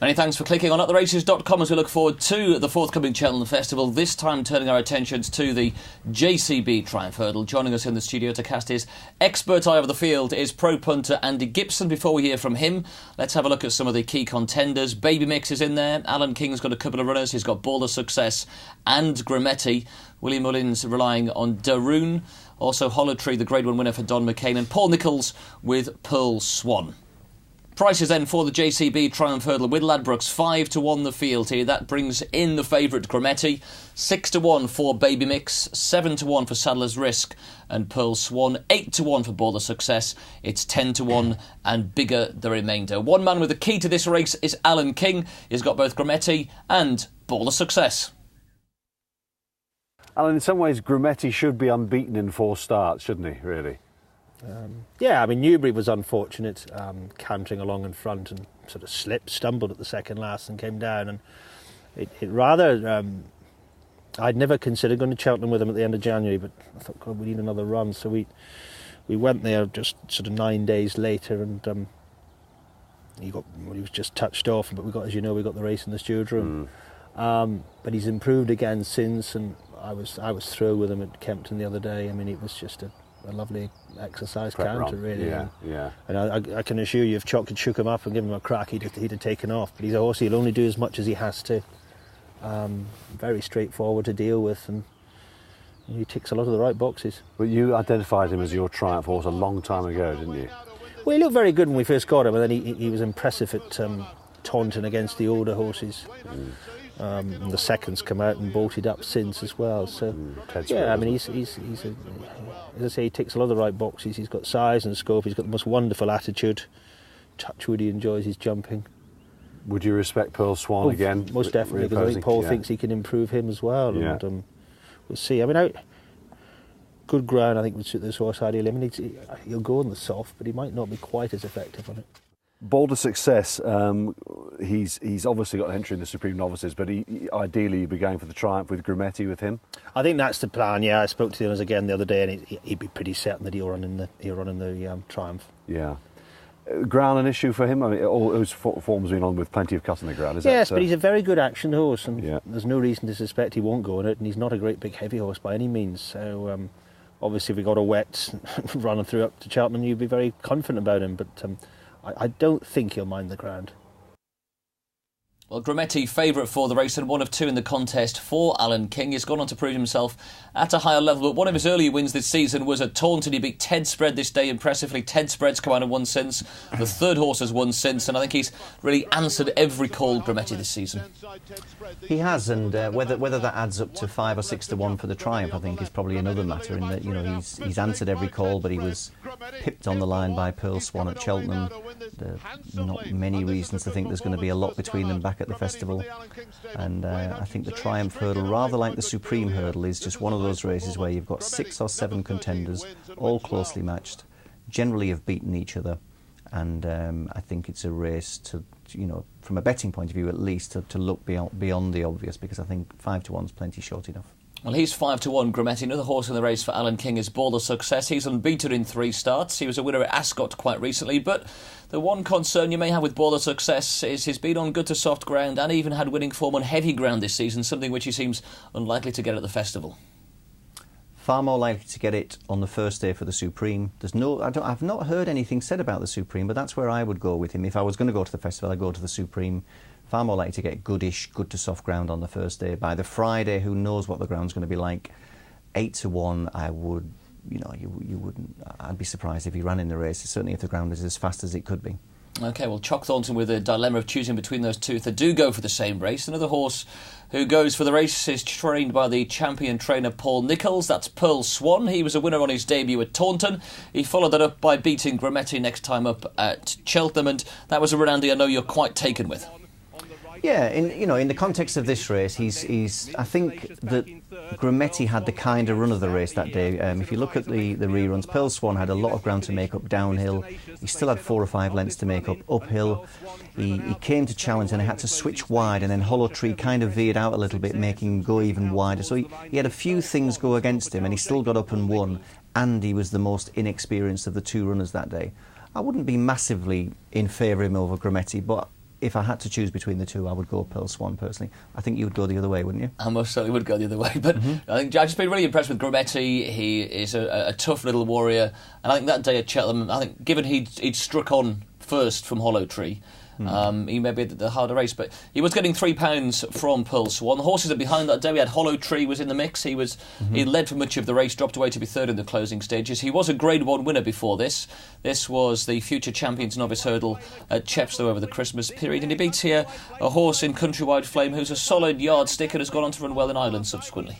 Many thanks for clicking on attheraces.com as we look forward to the forthcoming Cheltenham Festival, this time turning our attentions to the JCB Triumph Hurdle. Joining us in the studio to cast his expert eye over the field is pro punter Andy Gibson. Before we hear from him, let's have a look at some of the key contenders. Baby Mix is in there, Alan King's got a couple of runners, he's got Baller Success and Grametti. Willie Mullins relying on Daroon, also Hollow-Tree, the Grade 1 winner for Don McCain, and Paul Nicholls with Pearl Swan. Prices then for the JCB Triumph Hurdle with Ladbrokes, 5-1 the field here. That brings in the favourite Grametti, 6-1 for Baby Mix, 7-1 for Saddler's Risk and Pearl Swan, 8-1 for Baller Success. It's 10-1 and bigger the remainder. One man with the key to this race is Alan King. He's got both Grametti and Baller Success. Alan, in some ways, Grametti should be unbeaten in 4 starts, shouldn't he, really? Yeah, I mean, Newbury was unfortunate, cantering along in front and sort of stumbled at the second last and came down. And it rather, I'd never considered going to Cheltenham with him at the end of January, but I thought, God, we need another run. So we went there just sort of 9 days later, and he was just touched off. But we got the race in the steward room. But he's improved again since, and I was through with him at Kempton the other day. I mean, it was just a lovely exercise counter, really. Yeah. And I can assure you, if Chock had shook him up and given him a crack, he'd have taken off. But he's a horse, he'll only do as much as he has to. Very straightforward to deal with, and he ticks a lot of the right boxes. But you identified him as your Triumph horse a long time ago, didn't you? Well, he looked very good when we first got him, and then he was impressive at Taunton against the older horses. And the seconds come out and bolted up since as well. So yeah, I mean, he's as I say, he ticks a lot of the right boxes. He's got size and scope. He's got the most wonderful attitude. Touchwood, he enjoys his jumping. Would you respect Pearl Swan again? Most definitely, because I think Paul thinks he can improve him as well. Yeah. And we'll see. I mean, good ground, I think, would suit this horse ideally. I mean, he'll go on the soft, but he might not be quite as effective on it. Baller Success, he's obviously got an entry in the Supreme Novices, but ideally you'd be going for the Triumph with Grametti with him. I think that's the plan. Yeah, I spoke to the owners again the other day, and he'd be pretty certain that he'll run in the Triumph. Yeah, ground an issue for him. I mean, all his form's been on with plenty of cut on the ground. Yes, but he's a very good action horse, and there's no reason to suspect he won't go on it. And he's not a great big heavy horse by any means. So obviously, if we got a wet running through up to Cheltenham, you'd be very confident about him. But I don't think he'll mind the ground. Well, Grametti, favourite for the race and 1 of 2 in the contest for Alan King. He's gone on to prove himself at a higher level, but one of his earlier wins this season was at Taunton. He beat Ted Spread this day impressively. Ted Spread's come out and won since. The third horse has won since, and I think he's really answered every call, Grametti, this season. He has, and whether that adds up to 5 or 6-1 for the Triumph, I think, is probably another matter. In that, he's answered every call, but he was pipped on the line by Pearl Swan at Cheltenham. There are not many reasons to think there's going to be a lot between them back at the festival, and I think the Triumph Hurdle, rather like the Supreme Hurdle, is just one of those races where you've got 6 or 7 contenders, all closely matched, generally have beaten each other, and I think it's a race to, from a betting point of view at least, to look beyond the obvious, because I think 5-1 is plenty short enough. Well, he's 5-1, Grametti. Another horse in the race for Alan King is Baller Success. He's unbeaten in 3 starts. He was a winner at Ascot quite recently, but the one concern you may have with Baller Success is he's been on good to soft ground and even had winning form on heavy ground this season, something which he seems unlikely to get at the festival. Far more likely to get it on the first day for the Supreme. I've not heard anything said about the Supreme, but that's where I would go with him. If I was going to go to the festival, I'd go to the Supreme. Far more likely to get good to soft ground on the first day. By the Friday, who knows what the ground's going to be like. 8-1, I would, you wouldn't. I'd be surprised if he ran in the race. Certainly, if the ground is as fast as it could be. OK, well, Chock Thornton with a dilemma of choosing between those two if they do go for the same race. Another horse who goes for the race is trained by the champion trainer Paul Nicholls. That's Pearl Swan. He was a winner on his debut at Taunton. He followed that up by beating Grametti next time up at Cheltenham, and that was a run, Andy, I know you're quite taken with. Yeah, in the context of this race, I think that Grametti had the kind of run of the race that day. If you look at the reruns, Pearl Swan had a lot of ground to make up downhill. He still had 4 or 5 lengths to make up uphill. He came to challenge and he had to switch wide, and then Hollow-Tree kind of veered out a little bit, making him go even wider. So he had a few things go against him, and he still got up and won, and he was the most inexperienced of the 2 runners that day. I wouldn't be massively in favour of him over Grametti, but if I had to choose between the two, I would go Pearl Swan personally. I think you would go the other way, wouldn't you? I most certainly would go the other way, but I think I've just been really impressed with Grametti. He is a tough little warrior, and I think that day at Cheltenham, I think given he'd struck on first from Hollow Tree, he may be the harder race, but he was getting £3 from Pearl Swan. The horses that behind that day, we had Hollow Tree was in the mix. He led for much of the race, dropped away to be third in the closing stages. He was a Grade 1 winner before this. This was the future champions novice hurdle at Chepstow over the Christmas period, and he beats here a horse in Countrywide Flame who's a solid yardstick and has gone on to run well in Ireland subsequently.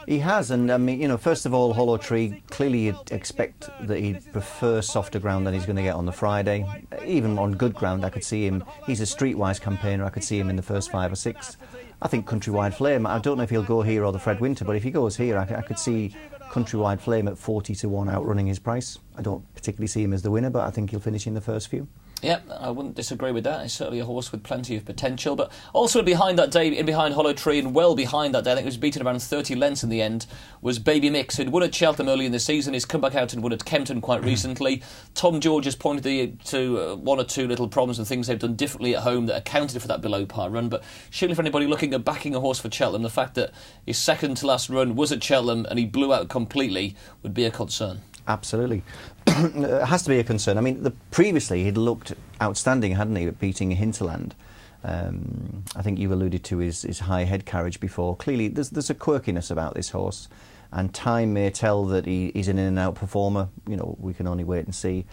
He has, and I mean, first of all, Hollow Tree, clearly you'd expect that he'd prefer softer ground than he's going to get on the Friday. Even on good ground, I could see him, he's a streetwise campaigner, I could see him in the first 5 or 6. I think Countrywide Flame, I don't know if he'll go here or the Fred Winter, but if he goes here, I could see Countrywide Flame at 40 to 1 outrunning his price. I don't particularly see him as the winner, but I think he'll finish in the first few. Yeah, I wouldn't disagree with that. It's certainly a horse with plenty of potential. But also behind that day, in behind Hollow Tree, and well behind that day, I think it was beaten around 30 lengths in the end, was Baby Mix, who'd won at Cheltenham early in the season. He's come back out and won at Kempton quite recently. Tom George has pointed to one or two little problems and things they've done differently at home that accounted for that below par run. But surely for anybody looking at backing a horse for Cheltenham, the fact that his second to last run was at Cheltenham and he blew out completely would be a concern. Absolutely. It has to be a concern. I mean, previously he'd looked outstanding, hadn't he, at beating Hinterland. I think you alluded to his high head carriage before. Clearly, there's a quirkiness about this horse, and time may tell that he's an in-and-out performer. You know, we can only wait and see.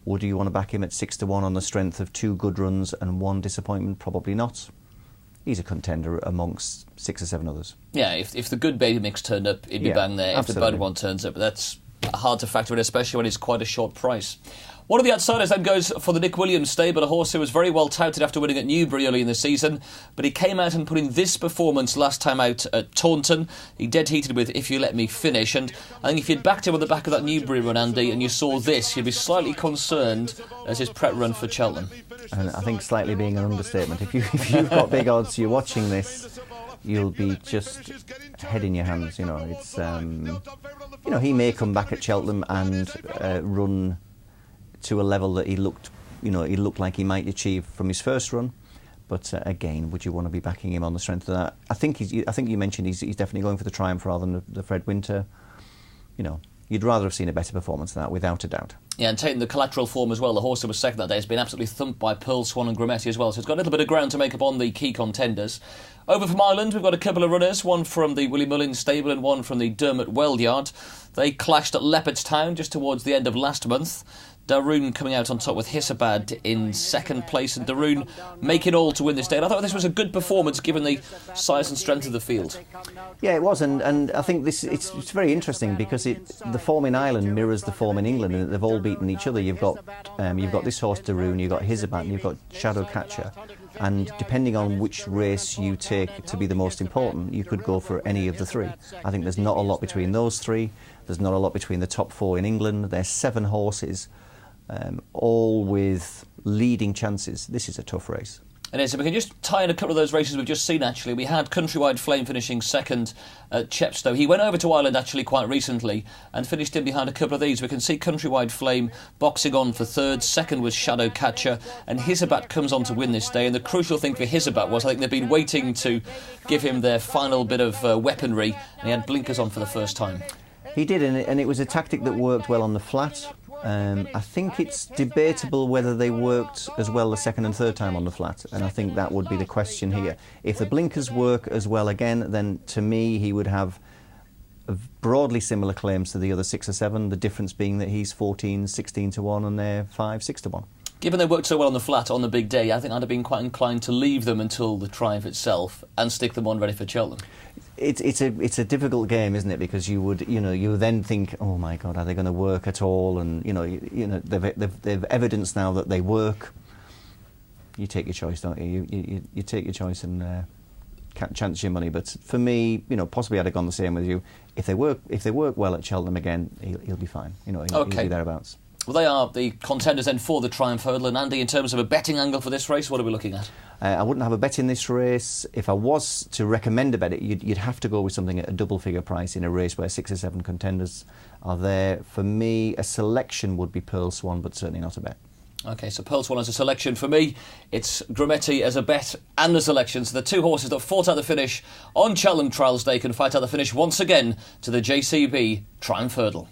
Would you want to back him at 6 to 1 on the strength of 2 good runs and 1 disappointment? Probably not. He's a contender amongst 6 or 7 others. Yeah, if the good Baby Mix turned up, he'd be bang there. Absolutely. If the bad one turns up, that's hard to factor in, especially when it's quite a short price. One of the outsiders then goes for the Nick Williams stable, a horse who was very well touted after winning at Newbury early in the season, but he came out and put in this performance last time out at Taunton. He dead heated with If You Let Me Finish, and I think if you'd backed him on the back of that Newbury run, Andy, and you saw this, you'd be slightly concerned as his prep run for Cheltenham. And I think slightly being an understatement. If you've got big odds, you're watching this, you'll be just head in your hands. You know, it's you know, he may come back at Cheltenham and run to a level that he looked like he might achieve from his first run. But again, would you want to be backing him on the strength of that? I think you mentioned he's definitely going for the Triumph rather than the Fred Winter. You know, you'd rather have seen a better performance than that, without a doubt. Yeah, and taking the collateral form as well, the horse that was second that day has been absolutely thumped by Pearl Swan and Grametti as well, so it's got a little bit of ground to make up on the key contenders. Over from Ireland, we've got a couple of runners, one from the Willie Mullins stable and one from the Dermot Weld yard. They clashed at Leopardstown just towards the end of last month. Daroon coming out on top with Hissabad in second place, and Daroon making all to win this day. And I thought this was a good performance given the size and strength of the field. Yeah, it was, and I think it's very interesting because the form in Ireland mirrors the form in England, and they've all beaten each other. You've got this horse Daroon, you've got Hissabad, and you've got Shadowcatcher, and depending on which race you take to be the most important, you could go for any of the 3. I think there's not a lot between those 3. There's not a lot between the top 4 in England. There's 7 horses. All with leading chances. This is a tough race. It is. So we can just tie in a couple of those races we've just seen, actually. We had Countrywide Flame finishing second at Chepstow. He went over to Ireland, actually, quite recently and finished in behind a couple of these. We can see Countrywide Flame boxing on for third. Second was Shadowcatcher, and Hissabad comes on to win this day. And the crucial thing for Hissabad was, I think they've been waiting to give him their final bit of weaponry, and he had blinkers on for the first time. He did, and it was a tactic that worked well on the flat. I think it's debatable whether they worked as well the second and third time on the flat, and I think that would be the question here. If the blinkers work as well again, then to me he would have broadly similar claims to the other 6 or 7, the difference being that he's 14, 16 to 1 and they're 5, 6 to 1. Given they worked so well on the flat on the big day, I think I'd have been quite inclined to leave them until the Triumph itself and stick them on ready for Cheltenham. It's a difficult game, isn't it? Because you then think, oh my God, are they going to work at all? And they've evidenced now that they work. You take your choice, don't you? You take your choice and can't chance your money. But for me, possibly I'd have gone the same with you. If they work well at Cheltenham again, he'll be fine. He'll be thereabouts. Well, they are the contenders then for the Triumph Hurdle. And Andy, in terms of a betting angle for this race, what are we looking at? I wouldn't have a bet in this race. If I was to recommend a bet, you'd have to go with something at a double figure price in a race where 6 or 7 contenders are there. For me, a selection would be Pearl Swan, but certainly not a bet. OK, so Pearl Swan as a selection. For me, it's Grumetti as a bet and a selection. So the two horses that fought out the finish on Cheltenham Trials Day can fight out the finish once again to the JCB Triumph Hurdle.